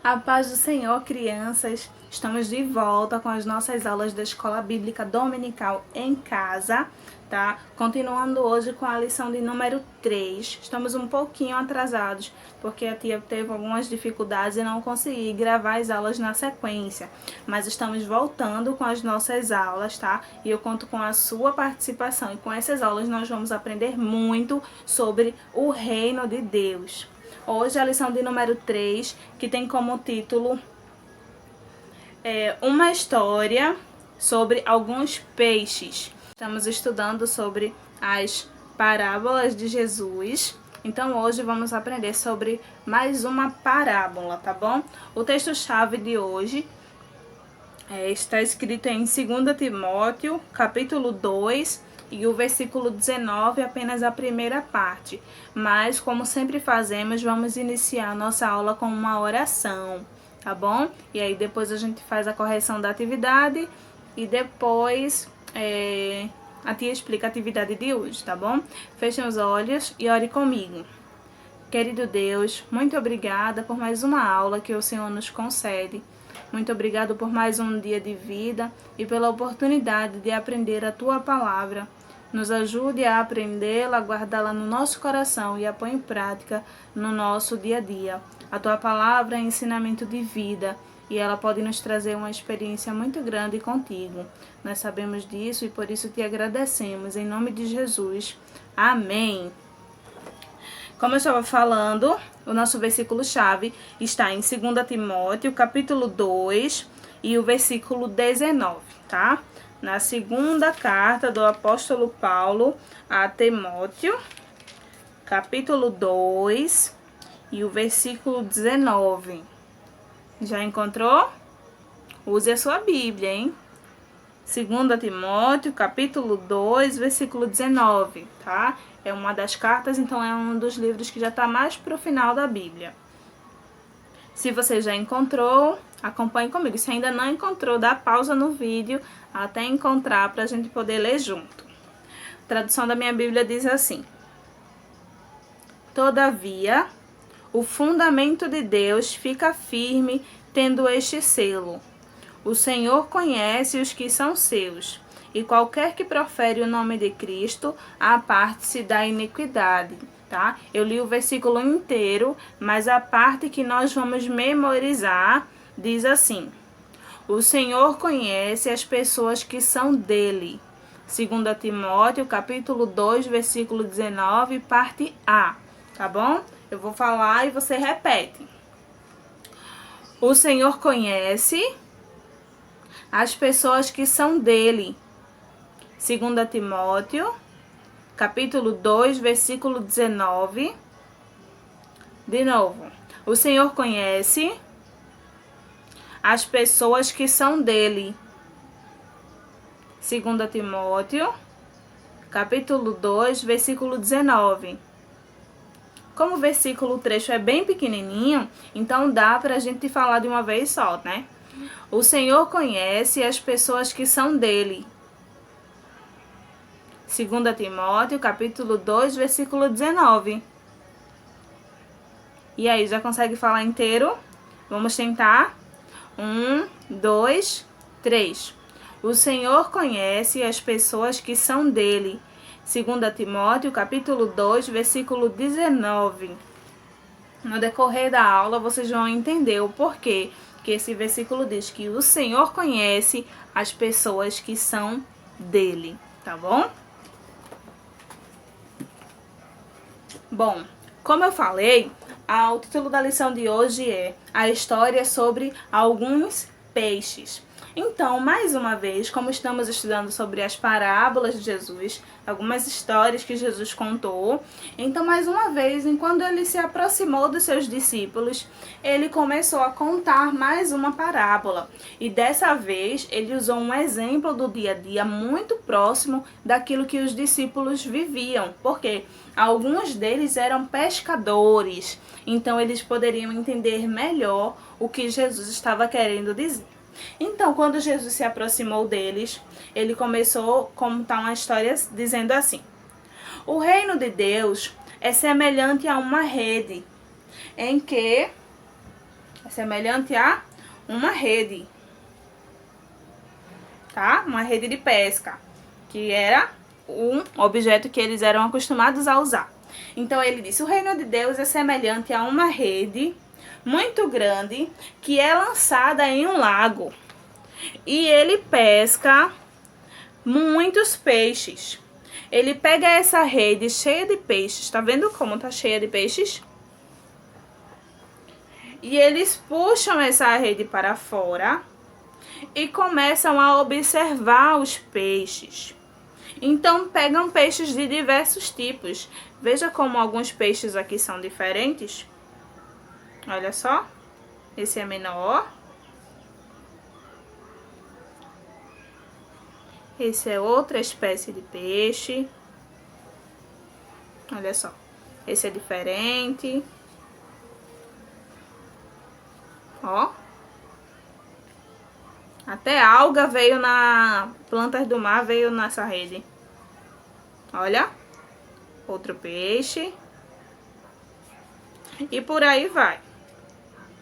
A paz do Senhor, crianças! Estamos de volta com as nossas aulas da Escola Bíblica Dominical em casa, tá? Continuando hoje com a lição de número 3. Estamos um pouquinho atrasados, porque a tia teve algumas dificuldades e não consegui gravar as aulas na sequência. Mas estamos voltando com as nossas aulas, tá? E eu conto com a sua participação. E com essas aulas nós vamos aprender muito sobre o reino de Deus. Hoje a lição de número 3, que tem como título uma história sobre alguns peixes. Estamos estudando sobre as parábolas de Jesus. Então hoje vamos aprender sobre mais uma parábola, tá bom? O texto-chave de hoje está escrito em 2 Timóteo, capítulo 2, e o versículo 19, apenas a primeira parte. Mas, como sempre fazemos, vamos iniciar a nossa aula com uma oração, tá bom? E aí depois a gente faz a correção da atividade e depois a tia explica a atividade de hoje, tá bom? Fechem os olhos e ore comigo. Querido Deus, muito obrigada por mais uma aula que o Senhor nos concede. Muito obrigado por mais um dia de vida e pela oportunidade de aprender a Tua Palavra. Nos ajude a aprendê-la, a guardá-la no nosso coração e a pôr em prática no nosso dia a dia. A Tua Palavra é ensinamento de vida e ela pode nos trazer uma experiência muito grande contigo. Nós sabemos disso e por isso te agradecemos. Em nome de Jesus. Amém. Como eu estava falando, o nosso versículo-chave está em 2 Timóteo, capítulo 2, e o versículo 19, tá? Na segunda carta do apóstolo Paulo a Timóteo, capítulo 2, e o versículo 19. Já encontrou? Use a sua Bíblia, hein? 2 Timóteo, capítulo 2, versículo 19, tá? É uma das cartas, então é um dos livros que já está mais para o final da Bíblia. Se você já encontrou, acompanhe comigo. Se ainda não encontrou, dá pausa no vídeo até encontrar para a gente poder ler junto. A tradução da minha Bíblia diz assim: Todavia, o fundamento de Deus fica firme tendo este selo. O Senhor conhece os que são seus, e qualquer que profere o nome de Cristo, aparte-se da iniquidade, tá? Eu li o versículo inteiro, mas a parte que nós vamos memorizar diz assim: O Senhor conhece as pessoas que são dele. 2 Timóteo, capítulo 2, versículo 19, parte A, tá bom? Eu vou falar e você repete. O Senhor conhece as pessoas que são dele. 2 Timóteo, capítulo 2, versículo 19. De novo. O Senhor conhece as pessoas que são dele. 2 Timóteo, capítulo 2, versículo 19. Como o versículo, o trecho é bem pequenininho, então dá pra gente falar de uma vez só, né? O Senhor conhece as pessoas que são dele. 2 Timóteo, capítulo 2, versículo 19. E aí, já consegue falar inteiro? Vamos tentar? 1, 2, 3. O Senhor conhece as pessoas que são dele. 2 Timóteo, capítulo 2, versículo 19. No decorrer da aula, vocês vão entender o porquê que esse versículo diz que o Senhor conhece as pessoas que são dele, tá bom? Bom, como eu falei, o título da lição de hoje é a história sobre alguns peixes. Então, mais uma vez, como estamos estudando sobre as parábolas de Jesus, algumas histórias que Jesus contou, então, mais uma vez, enquanto ele se aproximou dos seus discípulos, ele começou a contar mais uma parábola. E dessa vez, ele usou um exemplo do dia a dia muito próximo daquilo que os discípulos viviam. Por quê? Alguns deles eram pescadores, então eles poderiam entender melhor o que Jesus estava querendo dizer. Então, quando Jesus se aproximou deles, ele começou a contar uma história dizendo assim: O reino de Deus é semelhante a uma rede em que É semelhante a uma rede, tá? Uma rede de pesca, que era um objeto que eles eram acostumados a usar. Então ele disse: o reino de Deus é semelhante a uma rede muito grande que é lançada em um lago. E ele pesca muitos peixes. Ele pega essa rede cheia de peixes. Tá vendo como tá cheia de peixes? E eles puxam essa rede para fora e começam a observar os peixes. Então pegam peixes de diversos tipos. Veja como alguns peixes aqui são diferentes. Olha só. Esse é menor. Esse é outra espécie de peixe. Olha só. Esse é diferente. Ó. Até alga veio na... plantas do mar veio nessa rede. Olha. Outro peixe. E por aí vai.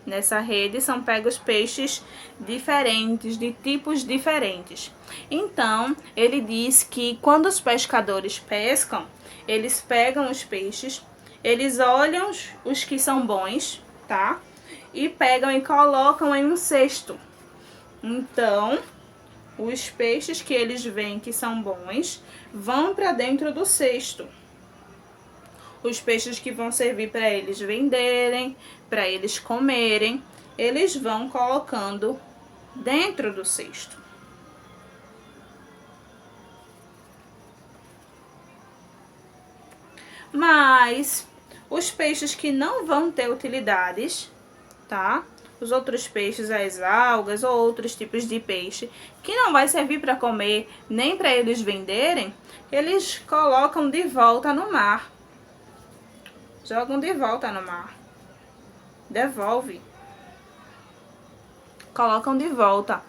Nessa rede são pegos peixes diferentes, de tipos diferentes. Então, ele diz que quando os pescadores pescam, eles pegam os peixes, eles olham os que são bons, tá? E pegam e colocam em um cesto. Então, os peixes que eles veem que são bons vão para dentro do cesto. Os peixes que vão servir para eles venderem, para eles comerem, eles vão colocando dentro do cesto. Mas os peixes que não vão ter utilidades, tá? Os outros peixes, as algas ou outros tipos de peixe, que não vai servir para comer nem para eles venderem, eles colocam de volta no mar. Jogam de volta no mar. Devolve. Colocam de volta.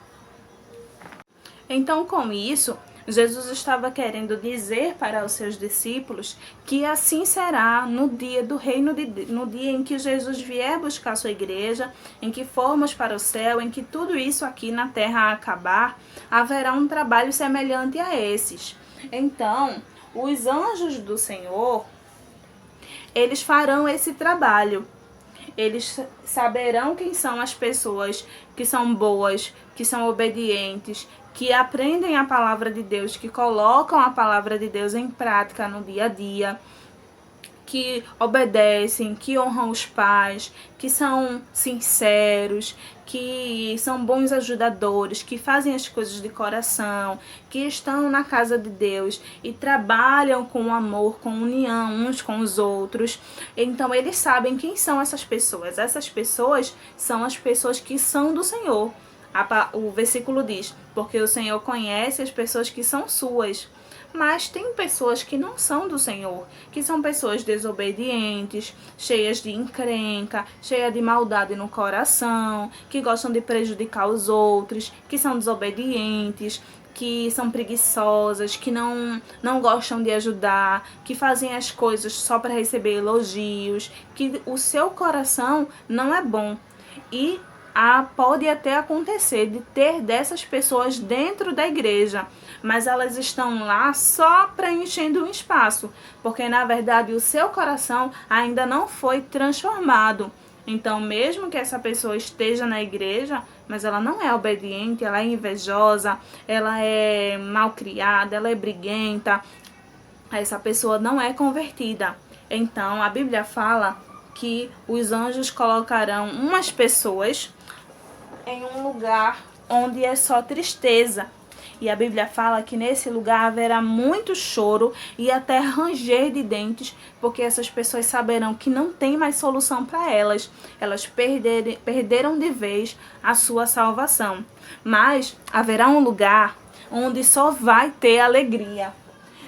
Então, com isso, Jesus estava querendo dizer para os seus discípulos que assim será no dia do reino de Deus, no dia em que Jesus vier buscar sua igreja, em que formos para o céu, em que tudo isso aqui na terra acabar, haverá um trabalho semelhante a esses. Então, os anjos do Senhor, eles farão esse trabalho. Eles saberão quem são as pessoas que são boas, que são obedientes, que aprendem a palavra de Deus, que colocam a palavra de Deus em prática no dia a dia, que obedecem, que honram os pais, que são sinceros, que são bons ajudadores, que fazem as coisas de coração, que estão na casa de Deus e trabalham com amor, com união uns com os outros. Então eles sabem quem são essas pessoas. Essas pessoas são as pessoas que são do Senhor. O versículo diz: porque o Senhor conhece as pessoas que são suas. Mas tem pessoas que não são do Senhor, que são pessoas desobedientes, cheias de encrenca, cheias de maldade no coração, que gostam de prejudicar os outros, que são desobedientes, que são preguiçosas, que não gostam de ajudar, que fazem as coisas só para receber elogios, que o seu coração não é bom. E pode até acontecer de ter dessas pessoas dentro da igreja, mas elas estão lá só preenchendo um espaço, porque na verdade o seu coração ainda não foi transformado. Então, mesmo que essa pessoa esteja na igreja, mas ela não é obediente, ela é invejosa, ela é malcriada, ela é briguenta, essa pessoa não é convertida. Então, a Bíblia fala que os anjos colocarão umas pessoas em um lugar onde é só tristeza. E a Bíblia fala que nesse lugar haverá muito choro e até ranger de dentes, porque essas pessoas saberão que não tem mais solução para elas. Elas perderam de vez a sua salvação. Mas haverá um lugar onde só vai ter alegria.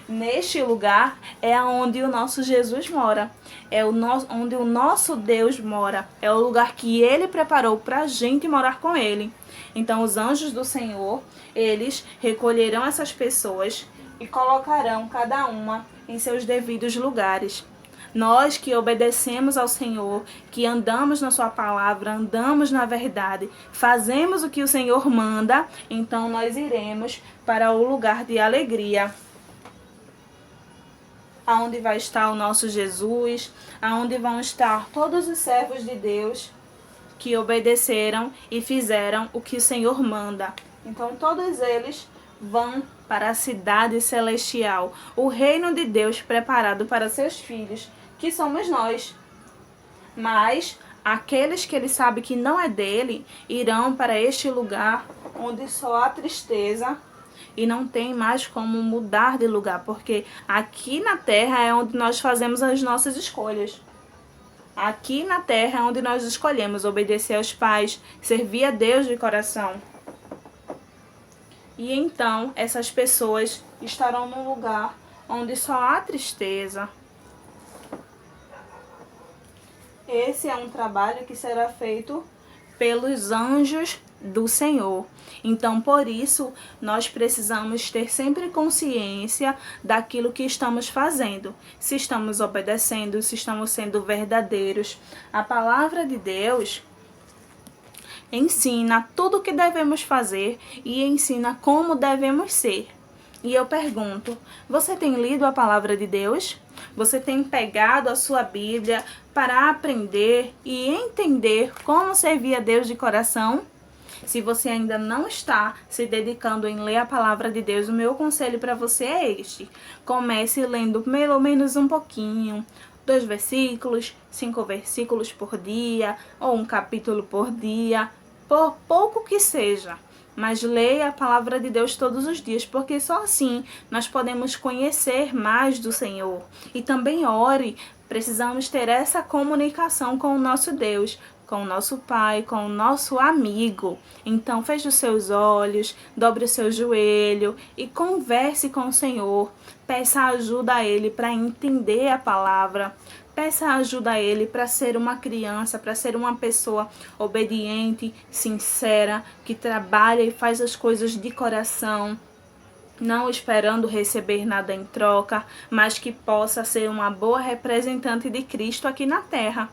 Neste lugar é onde o nosso Jesus mora, onde o nosso Deus mora, é o lugar que Ele preparou para a gente morar com Ele. Então os anjos do Senhor, eles recolherão essas pessoas e colocarão cada uma em seus devidos lugares. Nós que obedecemos ao Senhor, que andamos na sua palavra, andamos na verdade, fazemos o que o Senhor manda, então nós iremos para o lugar de alegria, aonde vai estar o nosso Jesus, aonde vão estar todos os servos de Deus que obedeceram e fizeram o que o Senhor manda. Então todos eles vão para a cidade celestial, o reino de Deus preparado para seus filhos, que somos nós. Mas aqueles que ele sabe que não é dele, irão para este lugar onde só há tristeza e não tem mais como mudar de lugar, porque aqui na terra é onde nós fazemos as nossas escolhas. Aqui na terra é onde nós escolhemos obedecer aos pais, servir a Deus de coração. E então essas pessoas estarão num lugar onde só há tristeza. Esse é um trabalho que será feito pelos anjos do Senhor. Então, por isso, nós precisamos ter sempre consciência daquilo que estamos fazendo. Se estamos obedecendo, se estamos sendo verdadeiros. A palavra de Deus ensina tudo o que devemos fazer e ensina como devemos ser. E eu pergunto, você tem lido a palavra de Deus? Você tem pegado a sua Bíblia para aprender e entender como servir a Deus de coração? Se você ainda não está se dedicando em ler a palavra de Deus, o meu conselho para você é este. Comece lendo pelo menos um pouquinho, 2 versículos, 5 versículos por dia, ou um capítulo por dia, por pouco que seja. Mas leia a palavra de Deus todos os dias, porque só assim nós podemos conhecer mais do Senhor. E também ore, precisamos ter essa comunicação com o nosso Deus, com o nosso Pai, com o nosso amigo. Então feche os seus olhos, dobre o seu joelho e converse com o Senhor. Peça ajuda a Ele para entender a palavra. Peça ajuda a Ele para ser uma criança, para ser uma pessoa obediente, sincera, que trabalha e faz as coisas de coração, não esperando receber nada em troca, mas que possa ser uma boa representante de Cristo aqui na terra.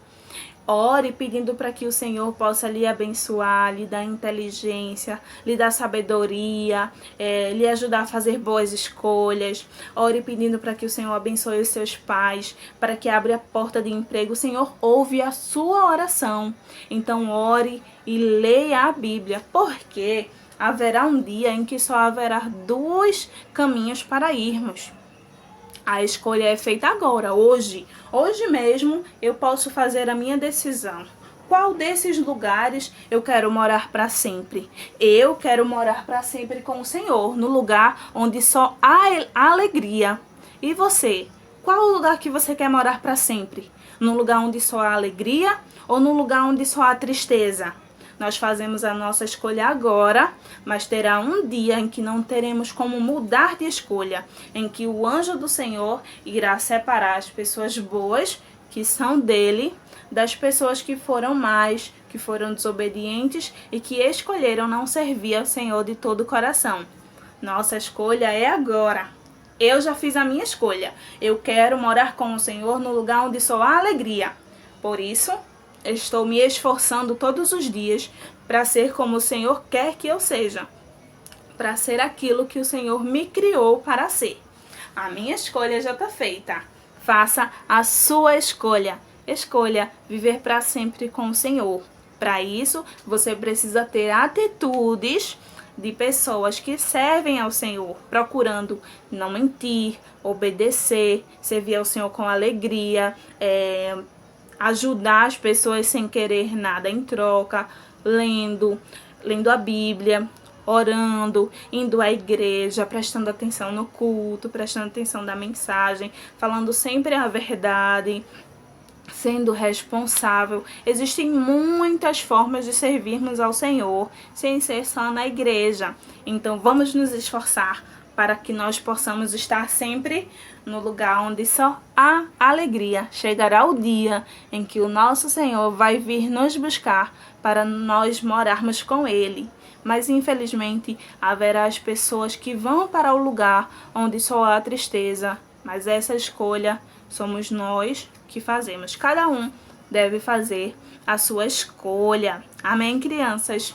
Ore pedindo para que o Senhor possa lhe abençoar, lhe dar inteligência, lhe dar sabedoria, lhe ajudar a fazer boas escolhas. Ore pedindo para que o Senhor abençoe os seus pais, para que abra a porta de emprego. O Senhor ouve a sua oração. Então ore e leia a Bíblia, porque haverá um dia em que só haverá 2 caminhos para irmos. A escolha é feita agora, hoje. Hoje mesmo eu posso fazer a minha decisão. Qual desses lugares eu quero morar para sempre? Eu quero morar para sempre com o Senhor, no lugar onde só há alegria. E você? Qual o lugar que você quer morar para sempre? No lugar onde só há alegria ou no lugar onde só há tristeza? Nós fazemos a nossa escolha agora, mas terá um dia em que não teremos como mudar de escolha, em que o anjo do Senhor irá separar as pessoas boas, que são dele, das pessoas que foram más, que foram desobedientes e que escolheram não servir ao Senhor de todo o coração. Nossa escolha é agora. Eu já fiz a minha escolha. Eu quero morar com o Senhor no lugar onde só há alegria. Por isso, estou me esforçando todos os dias para ser como o Senhor quer que eu seja, para ser aquilo que o Senhor me criou para ser. A minha escolha já está feita. Faça a sua escolha. Escolha viver para sempre com o Senhor. Para isso, você precisa ter atitudes de pessoas que servem ao Senhor, procurando não mentir, obedecer, servir ao Senhor com alegria, ajudar as pessoas sem querer nada em troca, lendo a Bíblia, orando, indo à igreja, prestando atenção no culto, prestando atenção na mensagem, falando sempre a verdade, sendo responsável. Existem muitas formas de servirmos ao Senhor, sem ser só na igreja. Então vamos nos esforçar para que nós possamos estar sempre no lugar onde só há alegria. Chegará o dia em que o nosso Senhor vai vir nos buscar para nós morarmos com Ele. Mas infelizmente haverá as pessoas que vão para o lugar onde só há tristeza. Mas essa escolha somos nós que fazemos. Cada um deve fazer a sua escolha. Amém, crianças?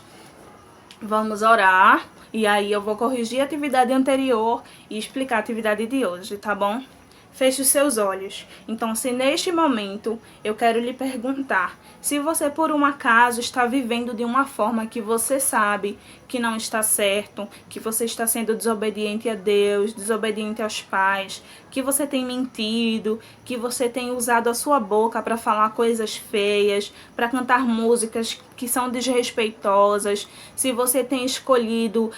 Vamos orar. E aí eu vou corrigir a atividade anterior e explicar a atividade de hoje, tá bom? Feche os seus olhos. Então, se neste momento eu quero lhe perguntar se você por um acaso está vivendo de uma forma que você sabe que não está certo, que você está sendo desobediente a Deus, desobediente aos pais, que você tem mentido, que você tem usado a sua boca para falar coisas feias, para cantar músicas que são desrespeitosas, se você tem escolhido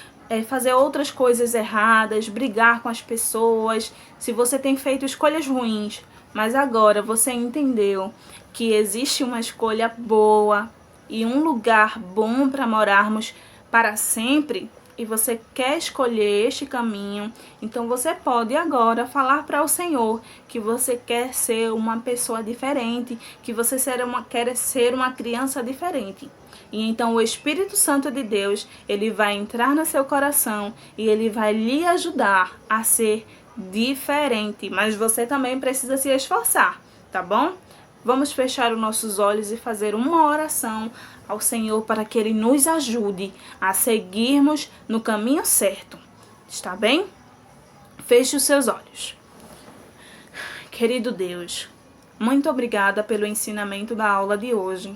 fazer outras coisas erradas, brigar com as pessoas, se você tem feito escolhas ruins, mas agora você entendeu que existe uma escolha boa e um lugar bom para morarmos para sempre, e você quer escolher este caminho, então você pode agora falar para o Senhor que você quer ser uma pessoa diferente, que você quer ser uma criança diferente. E então o Espírito Santo de Deus, ele vai entrar no seu coração e ele vai lhe ajudar a ser diferente. Mas você também precisa se esforçar, tá bom? Vamos fechar os nossos olhos e fazer uma oração ao Senhor para que Ele nos ajude a seguirmos no caminho certo. Está bem? Feche os seus olhos. Querido Deus, muito obrigada pelo ensinamento da aula de hoje.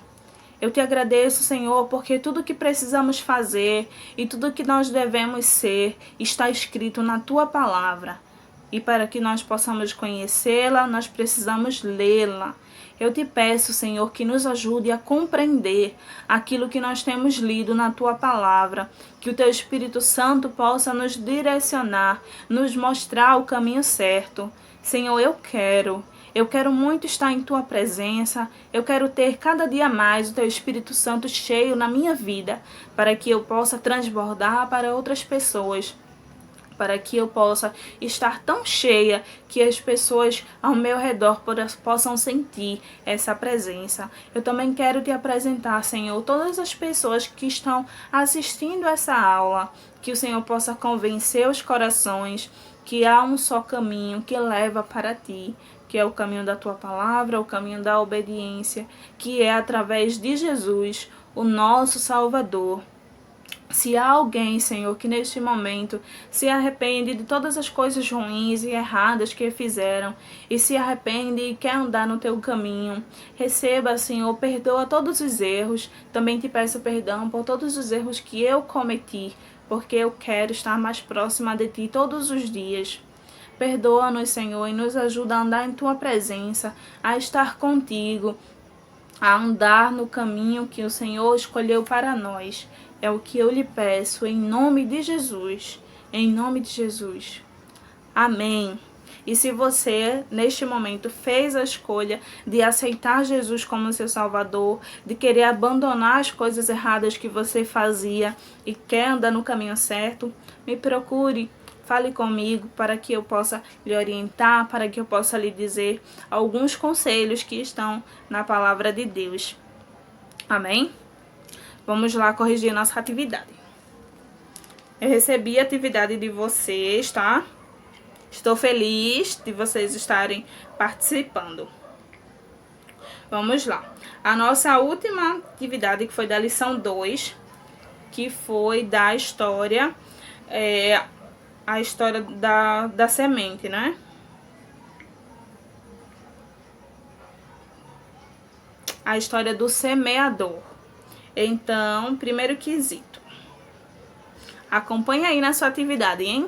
Eu te agradeço, Senhor, porque tudo que precisamos fazer e tudo que nós devemos ser está escrito na Tua palavra. E para que nós possamos conhecê-la, nós precisamos lê-la. Eu te peço, Senhor, que nos ajude a compreender aquilo que nós temos lido na Tua palavra, que o Teu Espírito Santo possa nos direcionar, nos mostrar o caminho certo. Senhor, eu quero muito estar em Tua presença, eu quero ter cada dia mais o Teu Espírito Santo cheio na minha vida, para que eu possa transbordar para outras pessoas, para que eu possa estar tão cheia que as pessoas ao meu redor possam sentir essa presença. Eu também quero te apresentar, Senhor, todas as pessoas que estão assistindo essa aula, que o Senhor possa convencer os corações que há um só caminho que leva para Ti, que é o caminho da Tua palavra, o caminho da obediência, que é através de Jesus, o nosso Salvador. Se há alguém, Senhor, que neste momento se arrepende de todas as coisas ruins e erradas que fizeram e se arrepende e quer andar no Teu caminho, receba, Senhor, perdoa todos os erros. Também te peço perdão por todos os erros que eu cometi, porque eu quero estar mais próxima de Ti todos os dias. Perdoa-nos, Senhor, e nos ajuda a andar em Tua presença, a estar contigo, a andar no caminho que o Senhor escolheu para nós. É o que eu lhe peço, em nome de Jesus. Em nome de Jesus. Amém. E se você, neste momento, fez a escolha de aceitar Jesus como seu Salvador, de querer abandonar as coisas erradas que você fazia e quer andar no caminho certo, me procure. Fale comigo para que eu possa lhe orientar, para que eu possa lhe dizer alguns conselhos que estão na palavra de Deus. Amém? Vamos lá corrigir nossa atividade. Eu recebi a atividade de vocês, tá? Estou feliz de vocês estarem participando. Vamos lá. A nossa última atividade, que foi da lição 2, que foi da história, a história da semente, né? A história do semeador. Então, primeiro quesito. Acompanha aí na sua atividade, hein?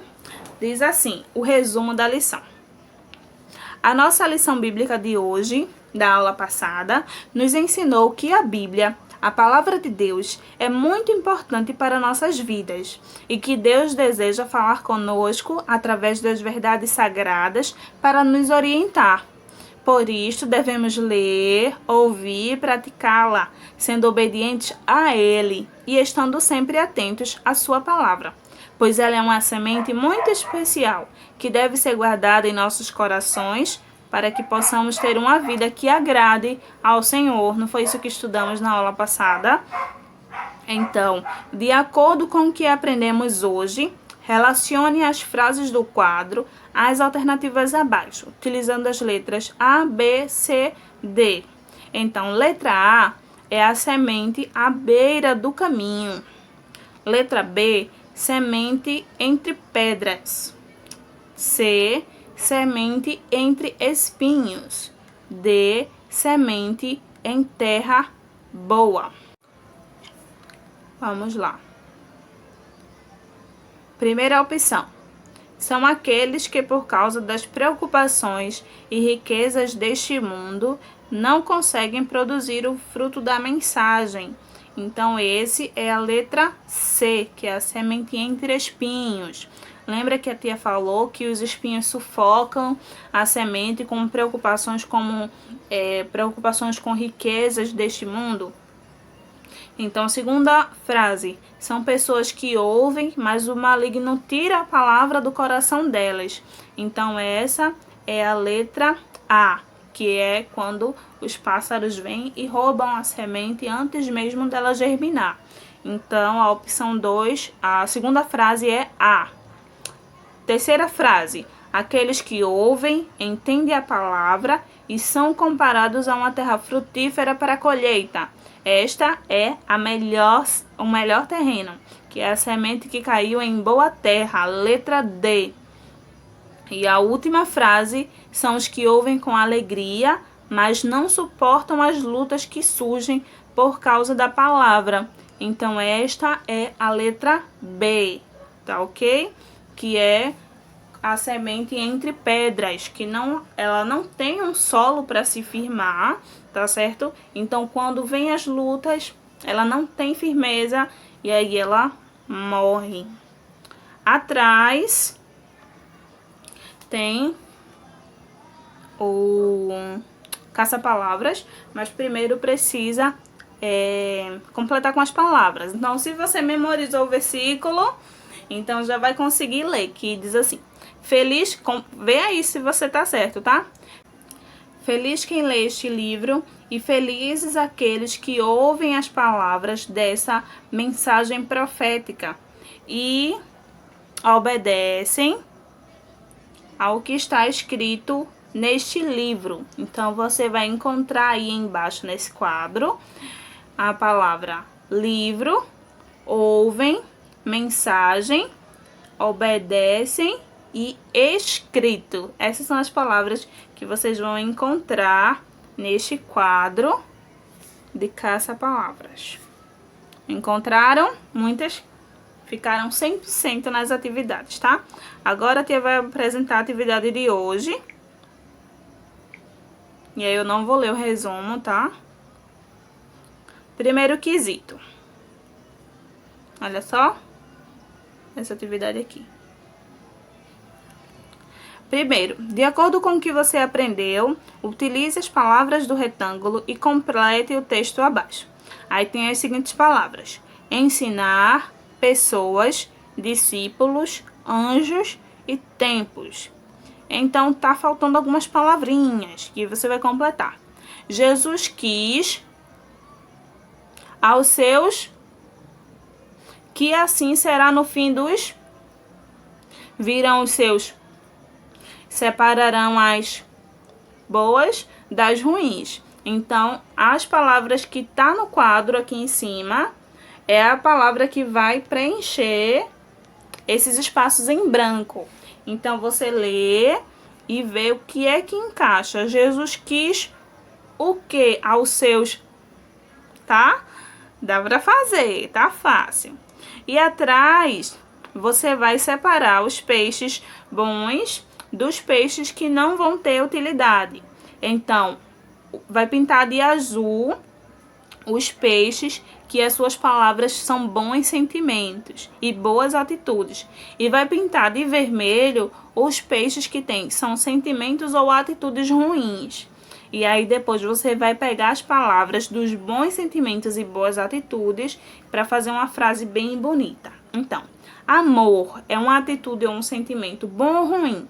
Diz assim, o resumo da lição. A nossa lição bíblica de hoje, da aula passada, nos ensinou que a Bíblia, a palavra de Deus, é muito importante para nossas vidas e que Deus deseja falar conosco através das verdades sagradas para nos orientar. Por isto, devemos ler, ouvir e praticá-la, sendo obedientes a Ele e estando sempre atentos à sua palavra, pois ela é uma semente muito especial que deve ser guardada em nossos corações para que possamos ter uma vida que agrade ao Senhor. Não foi isso que estudamos na aula passada? Então, de acordo com o que aprendemos hoje, Relacione as frases do quadro às alternativas abaixo, utilizando as letras A, B, C, D. Então, letra A é a semente à beira do caminho. Letra B, semente entre pedras. C, semente entre espinhos. D, semente em terra boa. Vamos lá. Primeira opção. São aqueles que, por causa das preocupações e riquezas deste mundo, não conseguem produzir o fruto da mensagem. Então, esse é a letra C, que é a semente entre espinhos. Lembra que a tia falou que os espinhos sufocam a semente com preocupações como preocupações com riquezas deste mundo? Então, segunda frase, são pessoas que ouvem, mas o maligno tira a palavra do coração delas. Então, essa é a letra A, que é quando os pássaros vêm e roubam a semente antes mesmo dela germinar. Então, a opção 2, a segunda frase é A. Terceira frase, aqueles que ouvem, entendem a palavra e são comparados a uma terra frutífera para a colheita. Esta é o melhor terreno, que é a semente que caiu em boa terra, letra D. E a última frase são os que ouvem com alegria, mas não suportam as lutas que surgem por causa da palavra. Então, esta é a letra B, tá ok? Que é a semente entre pedras, que ela não tem um solo para se firmar, tá certo? Então, quando vem as lutas, ela não tem firmeza e aí ela morre. Atrás tem o caça-palavras, mas primeiro precisa completar com as palavras. Então, se você memorizou o versículo, então já vai conseguir ler, que diz assim: feliz, vê aí se você tá certo, tá? Feliz quem lê este livro e felizes aqueles que ouvem as palavras dessa mensagem profética e obedecem ao que está escrito neste livro. Então, você vai encontrar aí embaixo nesse quadro a palavra livro, ouvem, mensagem, obedecem e escrito. Essas são as palavras que vocês vão encontrar neste quadro de caça-palavras. Encontraram? Muitas ficaram 100% nas atividades, tá? Agora a tia vai apresentar a atividade de hoje. E aí eu não vou ler o resumo, tá? Primeiro quesito. Olha só. Essa atividade aqui. Primeiro, de acordo com o que você aprendeu, utilize as palavras do retângulo e complete o texto abaixo. Aí tem as seguintes palavras: ensinar, pessoas, discípulos, anjos e tempos. Então, tá faltando algumas palavrinhas que você vai completar. Jesus quis aos seus que assim será no fim dos. Virão os seus. Separarão as boas das ruins. Então, as palavras que tá no quadro aqui em cima é a palavra que vai preencher esses espaços em branco. Então, você lê e vê o que é que encaixa. Jesus quis o que aos seus, tá? Dá pra fazer, tá fácil. E atrás, você vai separar os peixes bons dos peixes que não vão ter utilidade. Então, vai pintar de azul os peixes que as suas palavras são bons sentimentos e boas atitudes. E vai pintar de vermelho os peixes que são sentimentos ou atitudes ruins. E aí depois você vai pegar as palavras dos bons sentimentos e boas atitudes para fazer uma frase bem bonita. Então, amor é uma atitude ou um sentimento bom ou ruim?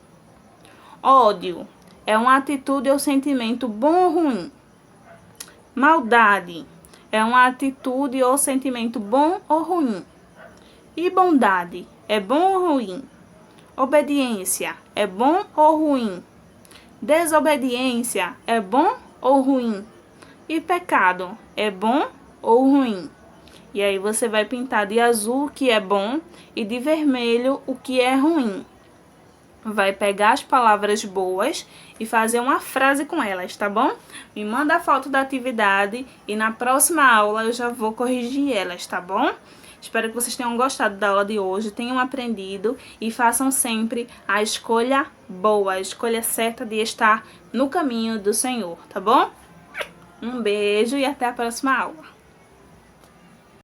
Ódio é uma atitude ou sentimento bom ou ruim? Maldade é uma atitude ou sentimento bom ou ruim? E bondade é bom ou ruim? Obediência é bom ou ruim? Desobediência é bom ou ruim? E pecado é bom ou ruim? E aí você vai pintar de azul o que é bom e de vermelho o que é ruim. Vai pegar as palavras boas e fazer uma frase com elas, tá bom? Me manda a foto da atividade e na próxima aula eu já vou corrigir elas, tá bom? Espero que vocês tenham gostado da aula de hoje, tenham aprendido e façam sempre a escolha boa, a escolha certa de estar no caminho do Senhor, tá bom? Um beijo e até a próxima aula.